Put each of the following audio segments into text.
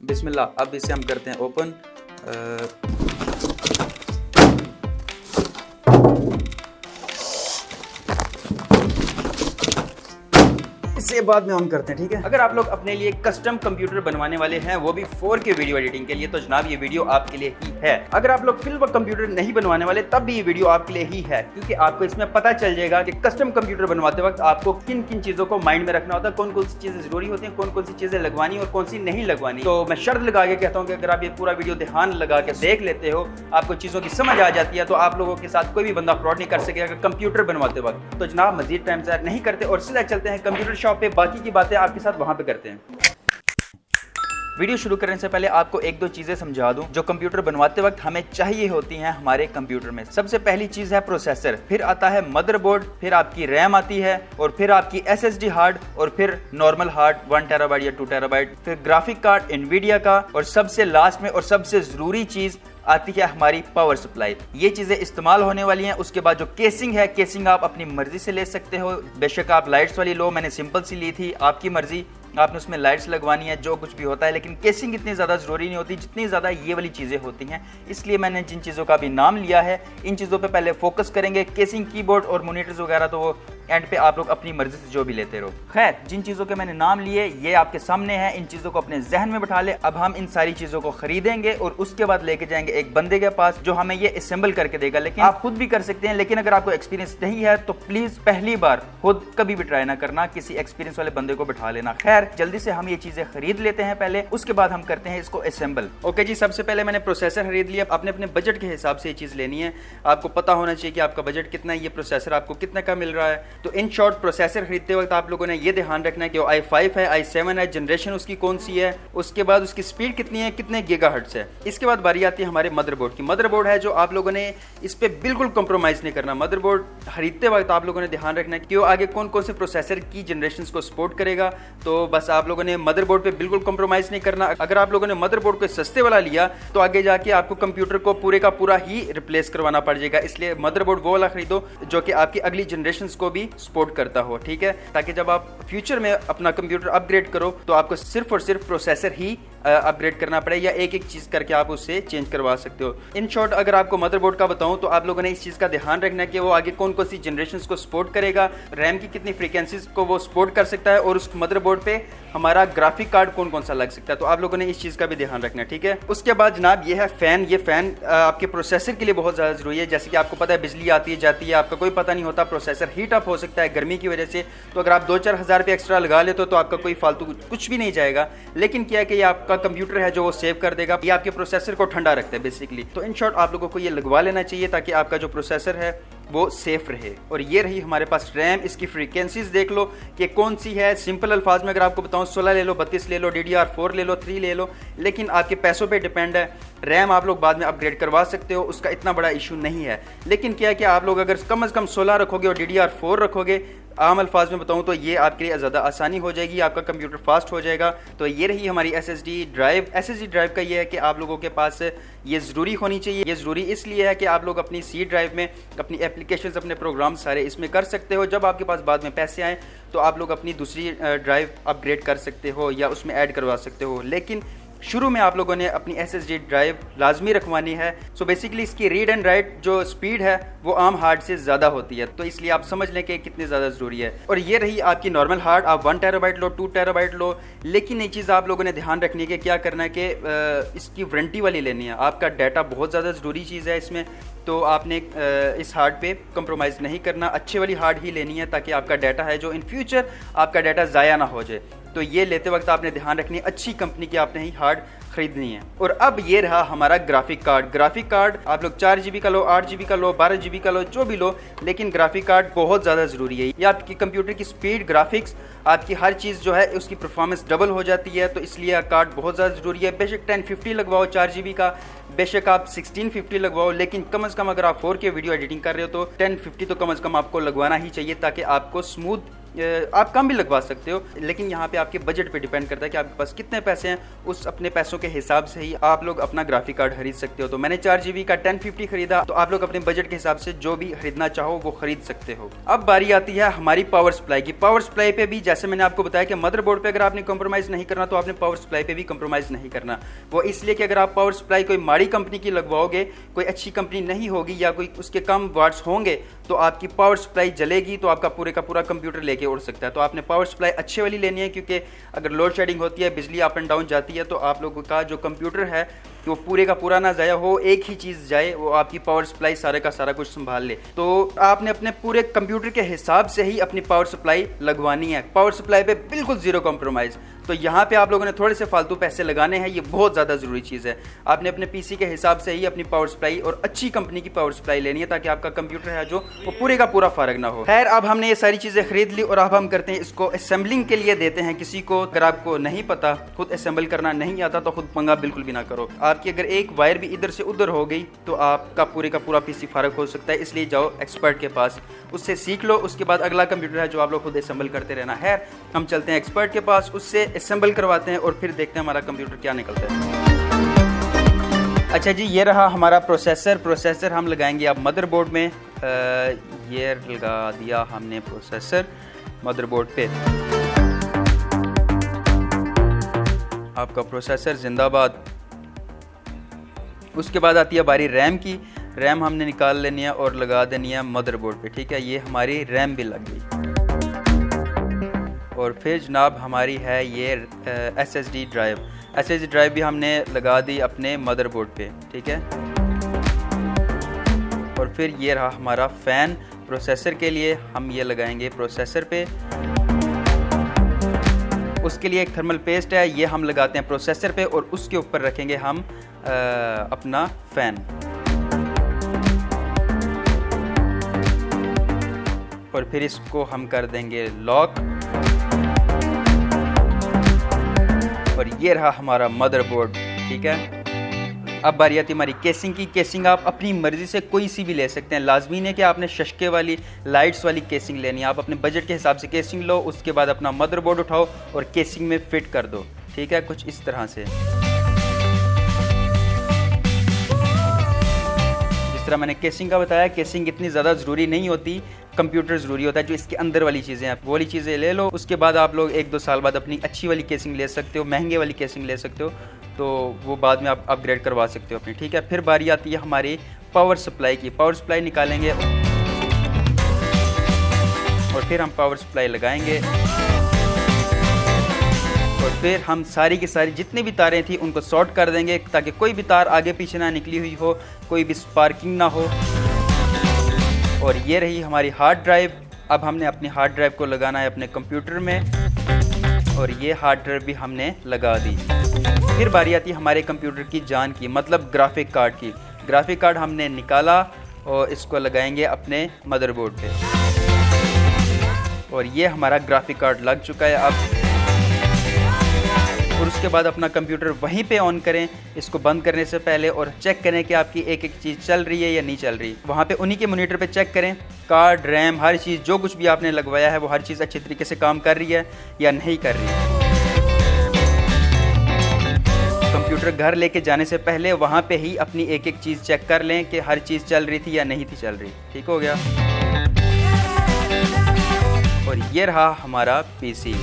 बिस्मिल्लाह। अब इसे हम करते हैं ओपन। इसे बाद में ऑन करते हैं, ठीक है। अगर आप लोग अपने लिए कस्टम कंप्यूटर बनवाने वाले हैं, वो भी 4K वीडियो एडिटिंग के लिए, तो जनाब ये वीडियो आपके लिए ही है। अगर आप लोग फिल्म कंप्यूटर नहीं बनवाने वाले, तब भी ये वीडियो आपके लिए ही है, क्योंकि आपको इसमें पता चल जाएगा कि कस्टम कंप्यूटर बनवाते वक्त आपको किन किन चीजों को माइंड में रखना होता है, कौन कौन सी चीजें जरूरी होती हैं, कौन कौन सी चीजें लगवानी और कौन सी नहीं लगवानी। तो मैं शर्त लगा के कहता हूँ कि अगर आप ये पूरा वीडियो ध्यान लगा के देख लेते हो, आपको चीजों की समझ आ जाती है, तो आप लोगों के साथ कोई भी बंदा फ्रॉड नहीं कर सकेगा कंप्यूटर बनवाते वक्त। तो जनाब मजीद टाइम ज़ाया नहीं करते और सीधा चलते हैं कंप्यूटर शॉप पे, बाकी की बातें आपके साथ वहां पे करते हैं। वीडियो शुरू करने से पहले आपको एक दो चीजें समझा दूं जो कंप्यूटर बनवाते वक्त हमें चाहिए होती हैं हमारे कंप्यूटर में। सबसे पहली चीज है प्रोसेसर, फिर आता है मदरबोर्ड, फिर आपकी रैम आती है, और फिर आपकी SSD हार्ड, और फिर नॉर्मल हार्ड 1 टेराबाइट या 2 टेराबाइट, फिर ग्राफिक कार्ड एनवीडिया का, और सबसे लास्ट में और सबसे जरूरी चीज आती है हमारी पावर सप्लाई। ये चीजें इस्तेमाल होने वाली हैं। उसके बाद जो केसिंग है, केसिंग आप अपनी मर्जी से ले सकते हो। बेशक आप लाइट्स वाली लो, मैंने सिंपल सी ली थी, आपकी मर्जी, आपने उसमें लाइट्स लगवानी है, जो कुछ भी होता है, लेकिन केसिंग इतनी ज़्यादा ज़रूरी नहीं होती जितनी ज़्यादा ये वाली चीज़ें होती हैं। इसलिए मैंने जिन चीज़ों का भी नाम लिया है, इन चीज़ों पे पहले फोकस करेंगे। केसिंग, कीबोर्ड और मॉनिटर्स वगैरह तो वो एंड पे आप लोग अपनी मर्जी से जो भी लेते रहो। खैर, जिन चीज़ों के मैंने नाम लिए ये आपके सामने है, इन चीज़ों को अपने जहन में बैठा ले। अब हम इन सारी चीज़ों को खरीदेंगे और उसके बाद लेके जाएंगे एक बंदे के पास जो हमें ये असेंबल करके देगा। लेकिन आप खुद भी कर सकते हैं, लेकिन अगर आपको एक्सपीरियंस नहीं है तो प्लीज़ पहली बार खुद कभी भी ट्राई ना करना, किसी एक्सपीरियंस वाले बंदे को बैठा लेना। खैर, जल्दी से हम ये चीजें खरीद लेते हैं पहले, उसके बाद हम करते हैं इसको असेंबल। ओके जी, सबसे पहले मैंने प्रोसेसर खरीद लिया। आपने अपने बजट के हिसाब से ये चीज लेनी है। आपको पता होना चाहिए कि आपका बजट कितना है, ये प्रोसेसर आपको कितने का मिल रहा है। तो इन शॉर्ट, प्रोसेसर खरीदते वक्त आप लोगों ने ये ध्यान रखना है कि वो i5 है, i7 है, जनरेशन उसकी कौन सी है, उसके बाद उसकी स्पीड कितनी है, कितने गीगाहर्ट्ज है। इसके बाद बारी आती है हमारे मदरबोर्ड की। मदरबोर्ड है जो आप लोगों ने इस पे बिल्कुल कॉम्प्रोमाइज नहीं करना। मदरबोर्ड खरीदते वक्त आप लोगों ने ध्यान रखना है कि वो आगे कौन कौन से प्रोसेसर की जनरेशन को सपोर्ट करेगा। तो बस आप लोगों ने मदरबोर्ड पे बिल्कुल कॉम्प्रोमाइज नहीं करना। अगर आप लोगों ने मदरबोर्ड को सस्ते वाला लिया तो आगे जाके आपको कंप्यूटर को पूरे का पूरा ही रिप्लेस करवाना पड़ जाएगा। इसलिए मदरबोर्ड वो वाला खरीदो जो कि आपकी अगली जनरेशन को भी सपोर्ट करता हो, ठीक है, ताकि जब आप फ्यूचर में अपना कंप्यूटर अपग्रेड करो तो आपको सिर्फ और सिर्फ प्रोसेसर ही अपग्रेड करना पड़े, या एक एक चीज करके आप उससे चेंज करवा सकते हो। इन शॉर्ट, अगर आपको मदरबोर्ड का बताऊं तो आप लोगों ने इस चीज का ध्यान रखना है कि वो आगे कौन कौन सी जनरेशन को सपोर्ट करेगा, रैम की कितनी फ्रीक्वेंसीज को वो सपोर्ट कर सकता है, और उस मदरबोर्ड पे हमारा ग्राफिक कार्ड कौन कौन सा लग सकता है। तो आप लोगों ने इस चीज का भी ध्यान रखना है, ठीक है। उसके बाद जनाब ये है फैन। ये फैन आपके प्रोसेसर के लिए बहुत ज्यादा जरूरी है। जैसे कि आपको पता है बिजली आती है जाती है, आपका कोई पता नहीं होता, प्रोसेसर हीट अप हो सकता है गर्मी की वजह से। तो अगर आप 2-4 हज़ार रुपये एक्स्ट्रा लगा लेते हो तो आपका कोई फालतू कुछ भी नहीं जाएगा। लेकिन क्या है कि ये आपका कंप्यूटर है जो वो सेव कर देगा, ये आपके प्रोसेसर को ठंडा रखता है बेसिकली। तो इन शॉर्ट आप लोगों को ये लगवा लेना चाहिए ताकि आपका जो प्रोसेसर है वो सेफ रहे। और ये रही हमारे पास रैम। इसकी फ्रीक्वेंसीज देख लो कि कौन सी है। सिंपल अल्फाज में अगर आपको बताऊं, 16 ले लो, 32 ले लो, DDR4 ले लो, 3 ले लो, लेकिन आपके पैसों पे डिपेंड है। रैम आप लोग बाद में अपग्रेड करवा सकते हो, उसका इतना बड़ा इशू नहीं है। लेकिन क्या है कि आप लोग अगर कम से कम 16 रखोगे और DDR4 रखोगे, आम अल्फाज में बताऊं तो ये आपके लिए ज़्यादा आसानी हो जाएगी, आपका कंप्यूटर फास्ट हो जाएगा। तो ये रही हमारी SSD ड्राइव। SSD ड्राइव का ये है कि आप लोगों के पास ये ज़रूरी होनी चाहिए। ये ज़रूरी इसलिए है कि आप लोग अपनी C ड्राइव में अपनी एप्लीकेशंस, अपने प्रोग्राम सारे इसमें कर सकते हो। जब आपके पास बाद में पैसे आए तो आप लोग अपनी दूसरी ड्राइव अपग्रेड कर सकते हो या उसमें ऐड करवा सकते हो। लेकिन शुरू में आप लोगों ने अपनी SSD ड्राइव लाजमी रखवानी है। सो बेसिकली इसकी रीड एंड राइट जो स्पीड है वो आम हार्ड से ज़्यादा होती है, तो इसलिए आप समझ लें कि कितनी ज़्यादा ज़रूरी है। और ये रही आपकी नॉर्मल हार्ड। आप 1 टेराबाइट लो, 2 टेराबाइट लो, लेकिन एक चीज़ आप लोगों ने ध्यान रखनी है कि क्या करना है कि इसकी वारंटी वाली लेनी है। आपका डाटा बहुत ज़्यादा ज़रूरी चीज़ है इसमें, तो आपने इस हार्ड पे कंप्रोमाइज़ नहीं करना, अच्छे वाली हार्ड ही लेनी है ताकि आपका डाटा है जो इन फ्यूचर आपका डाटा ज़ाया ना हो जाए। तो ये लेते वक्त आपने ध्यान रखनी है अच्छी कंपनी की आपने ही हार्ड खरीदनी है। और अब ये रहा हमारा ग्राफिक कार्ड। ग्राफिक कार्ड आप लोग 4 GB का लो, 8 GB का लो, 12 GB का लो, जो भी लो, लेकिन ग्राफिक कार्ड बहुत ज़्यादा ज़रूरी है। ये आपकी कंप्यूटर की स्पीड, ग्राफिक्स, आपकी हर चीज़ जो है उसकी परफॉर्मेंस डबल हो जाती है। तो इसलिए कार्ड बहुत ज़्यादा ज़रूरी है। बेशक 1050 लगवाओ 4 GB का, बेशक आप 1650 लगवाओ, लेकिन कम से कम अगर आप 4K वीडियो एडिटिंग कर रहे हो तो 1050 तो कम से कम आपको लगवाना ही चाहिए ताकि आपको स्मूथ आप कम भी लगवा सकते हो, लेकिन यहाँ पे आपके बजट पे डिपेंड करता है कि आपके पास कितने पैसे हैं। उस अपने पैसों के हिसाब से ही आप लोग अपना ग्राफिक कार्ड खरीद सकते हो। तो मैंने 4 GB का 1050 खरीदा, तो आप लोग अपने बजट के हिसाब से जो भी खरीदना चाहो वो खरीद सकते हो। अब बारी आती है हमारी पावर सप्लाई की। पावर सप्लाई पे भी जैसे मैंने आपको बताया कि मदरबोर्ड पे अगर आपने कॉम्प्रोमाइज़ नहीं करना तो आपने पावर सप्लाई पे भी कॉम्प्रोमाइज़ नहीं करना। वो इसलिए कि अगर आप पावर सप्लाई कोई माड़ी कंपनी की लगवाओगे, कोई अच्छी कंपनी नहीं होगी या कोई उसके कम वाट्स होंगे, तो आपकी पावर सप्लाई जलेगी, तो आपका पूरे का पूरा कंप्यूटर लेके उड़ सकता है। तो आपने पावर सप्लाई अच्छे वाली लेनी है, क्योंकि अगर लोड शेडिंग होती है, बिजली अप एंड डाउन जाती है, तो आप लोगों का जो कंप्यूटर है वो पूरे का पूरा ना जाया हो, एक ही चीज़ जाए, वो आपकी पावर सप्लाई सारे का सारा कुछ संभाल ले। तो आपने अपने पूरे कंप्यूटर के हिसाब से ही अपनी पावर सप्लाई लगवानी है। पावर सप्लाई पे बिल्कुल ज़ीरो कॉम्प्रोमाइज़। तो यहाँ पे आप लोगों ने थोड़े से फालतू पैसे लगाने हैं, ये बहुत ज़्यादा ज़रूरी चीज़ है। आपने अपने पीसी के हिसाब से ही अपनी पावर सप्लाई और अच्छी कंपनी की पावर सप्लाई लेनी है, ताकि आपका कंप्यूटर है जो वो पूरे का पूरा फारग ना हो। खैर, अब हमने ये सारी चीज़ें खरीद ली और अब हम करते हैं इसको असेंबलिंग के लिए देते हैं किसी को। अगर आपको नहीं पता, खुद असेंबल करना नहीं आता, तो खुद पंगा बिल्कुल भी ना करो। आपकी अगर एक वायर भी इधर से उधर हो गई तो आपका पूरे का पूरा पीसी फारग हो सकता है। इसलिए जाओ एक्सपर्ट के पास, उससे सीख लो। उसके बाद अगला कंप्यूटर है जो आप लोग खुद असेंबल करते रहना है। हम चलते हैं एक्सपर्ट के पास, उससे असेंबल करवाते हैं और फिर देखते हैं हमारा कंप्यूटर क्या निकलता है। अच्छा जी, ये रहा हमारा प्रोसेसर हम लगाएंगे अब मदरबोर्ड में। ये लगा दिया हमने प्रोसेसर मदरबोर्ड पे। आपका प्रोसेसर जिंदाबाद। उसके बाद आती है बारी रैम की। रैम हमने निकाल लेनी है और लगा देनी है मदरबोर्ड पे, ठीक है। ये हमारी रैम भी लग गई। और फिर जनाब हमारी है ये SSD ड्राइव भी हमने लगा दी अपने मदरबोर्ड पे, ठीक है। और फिर ये रहा हमारा फ़ैन प्रोसेसर के लिए, हम ये लगाएंगे प्रोसेसर पे। उसके लिए एक थर्मल पेस्ट है, ये हम लगाते हैं प्रोसेसर पे और उसके ऊपर रखेंगे हम अपना फ़ैन। और फिर इसको हम कर देंगे लॉक। और ये रहा हमारा मदरबोर्ड, ठीक है। अब बारी आती हमारी केसिंग की। केसिंग आप अपनी मर्ज़ी से कोई सी भी ले सकते हैं, लाजमी नहीं कि आपने शशके वाली लाइट्स वाली केसिंग लेनी है। आप अपने बजट के हिसाब से केसिंग लो, उसके बाद अपना मदरबोर्ड उठाओ और केसिंग में फिट कर दो, ठीक है, कुछ इस तरह से। जिस तरह मैंने केसिंग का बताया, केसिंग इतनी ज़्यादा ज़रूरी नहीं होती, कंप्यूटर ज़रूरी होता है। जो इसके अंदर वाली चीज़ें हैं, वो वाली चीज़ें ले लो। उसके बाद आप लोग 1-2 साल बाद अपनी अच्छी वाली केसिंग ले सकते हो, महंगे वाली केसिंग ले सकते हो, तो वो बाद में आप अपग्रेड करवा सकते हो अपनी, ठीक है। फिर बारी आती है हमारी पावर सप्लाई की। पावर सप्लाई निकालेंगे और फिर हम पावर सप्लाई लगाएंगे। और फिर हम सारी की सारी जितनी भी तारें थी उनको शॉर्ट कर देंगे, ताकि कोई भी तार आगे पीछे ना निकली हुई हो, कोई भी स्पार्किंग ना हो। और ये रही हमारी हार्ड ड्राइव। अब हमने अपनी हार्ड ड्राइव को लगाना है अपने कंप्यूटर में, और ये हार्ड ड्राइव भी हमने लगा दी। फिर बारी आती है हमारे कंप्यूटर की जान की, मतलब ग्राफिक कार्ड की। ग्राफिक कार्ड हमने निकाला और इसको लगाएंगे अपने मदरबोर्ड पे। और ये हमारा ग्राफिक कार्ड लग चुका है अब। और उसके बाद अपना कंप्यूटर वहीं पे ऑन करें इसको बंद करने से पहले, और चेक करें कि आपकी एक एक चीज़ चल रही है या नहीं चल रही। वहाँ पे उन्हीं के मॉनिटर पे चेक करें, कार्ड, रैम, हर चीज़, जो कुछ भी आपने लगवाया है वो हर चीज़ अच्छी तरीके से काम कर रही है या नहीं कर रही है। कंप्यूटर घर लेके जाने से पहले वहाँ पे ही अपनी एक एक चीज़ चेक कर लें कि हर चीज़ चल रही थी या नहीं थी चल रही। ठीक हो गया। और ये रहा हमारा पीसी।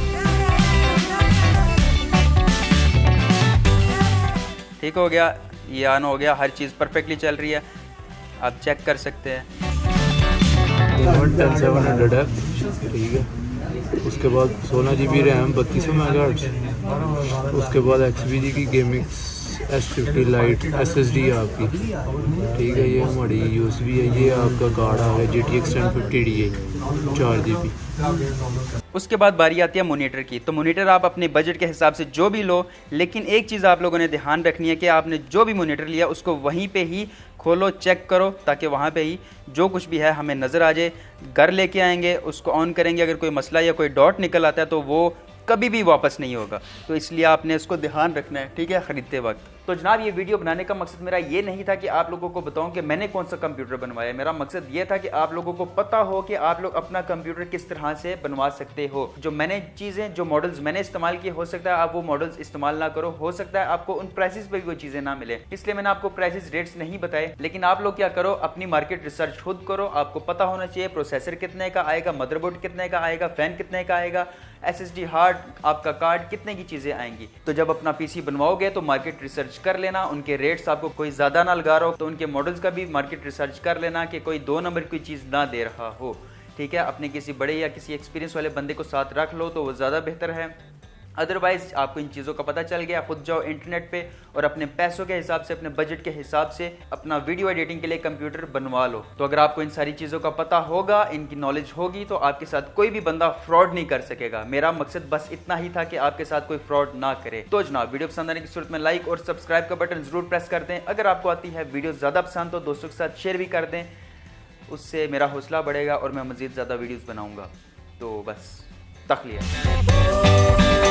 ठीक हो गया, ये ऑन हो गया, हर चीज़ परफेक्टली चल रही है, आप चेक कर सकते हैं। 10700 है, ठीक है। उसके बाद 16 GB रैम 3200 मेगाहर्ट्ज़। उसके बाद XVG की गेमिंग S50 लाइट SSD आपकी, ठीक है। ये हमारी USB है। ये आपका कार्ड आ गया GTX 1050 Ti 4 GB। उसके बाद बारी आती है मॉनिटर की। तो मॉनिटर आप अपने बजट के हिसाब से जो भी लो, लेकिन एक चीज़ आप लोगों ने ध्यान रखनी है कि आपने जो भी मॉनिटर लिया उसको वहीं पे ही खोलो, चेक करो, ताकि वहाँ पे ही जो कुछ भी है हमें नज़र आ जाए। घर लेके आएंगे, उसको ऑन करेंगे, अगर कोई मसला या कोई डॉट निकल आता है तो वो कभी भी वापस नहीं होगा। तो इसलिए आपने इसको ध्यान रखना है, ठीक है, ख़रीदते वक्त। तो जनाब ये वीडियो बनाने का मकसद मेरा ये नहीं था कि आप लोगों को बताऊं कि मैंने कौन सा कंप्यूटर बनवाया। मेरा मकसद ये था कि आप लोगों को पता हो कि आप लोग अपना कंप्यूटर किस तरह से बनवा सकते हो। जो मैंने चीज़ें, जो मॉडल्स मैंने इस्तेमाल किए, हो सकता है आप वो मॉडल्स इस्तेमाल ना करो, हो सकता है आपको उन प्राइसेस पे भी वो चीज़ें ना मिले, इसलिए मैंने आपको प्राइसेस रेट्स नहीं बताए। लेकिन आप लोग क्या करो, अपनी मार्केट रिसर्च खुद करो। आपको पता होना चाहिए प्रोसेसर कितने का आएगा, मदरबोर्ड कितने का आएगा, फैन कितने का आएगा, SSD हार्ड, आपका कार्ड, कितने की चीज़ें आएंगी। तो जब अपना PC बनवाओगे तो मार्केट रिसर्च कर लेना, उनके रेट्स आपको कोई ज़्यादा ना लगा रहा हो तो उनके मॉडल्स का भी मार्केट रिसर्च कर लेना कि कोई 2 नंबर की चीज़ ना दे रहा हो, ठीक है। अपने किसी बड़े या किसी एक्सपीरियंस वाले बंदे को साथ रख लो तो वो ज़्यादा बेहतर है। अदरवाइज आपको इन चीज़ों का पता चल गया, खुद जाओ इंटरनेट पे और अपने पैसों के हिसाब से, अपने बजट के हिसाब से अपना वीडियो एडिटिंग के लिए कंप्यूटर बनवा लो। तो अगर आपको इन सारी चीज़ों का पता होगा, इनकी नॉलेज होगी, तो आपके साथ कोई भी बंदा फ्रॉड नहीं कर सकेगा। मेरा मकसद बस इतना ही था कि आपके साथ कोई फ्रॉड ना करे। तो जनाब वीडियो पसंद आने की सूरत में लाइक और सब्सक्राइब का बटन जरूर प्रेस कर दें। अगर आपको आती है वीडियो ज़्यादा पसंद तो दोस्तों के साथ शेयर भी कर दें, उससे मेरा हौसला बढ़ेगा और मैं मज़ीद ज़्यादा वीडियोज़ बनाऊँगा। तो बस तक लिया।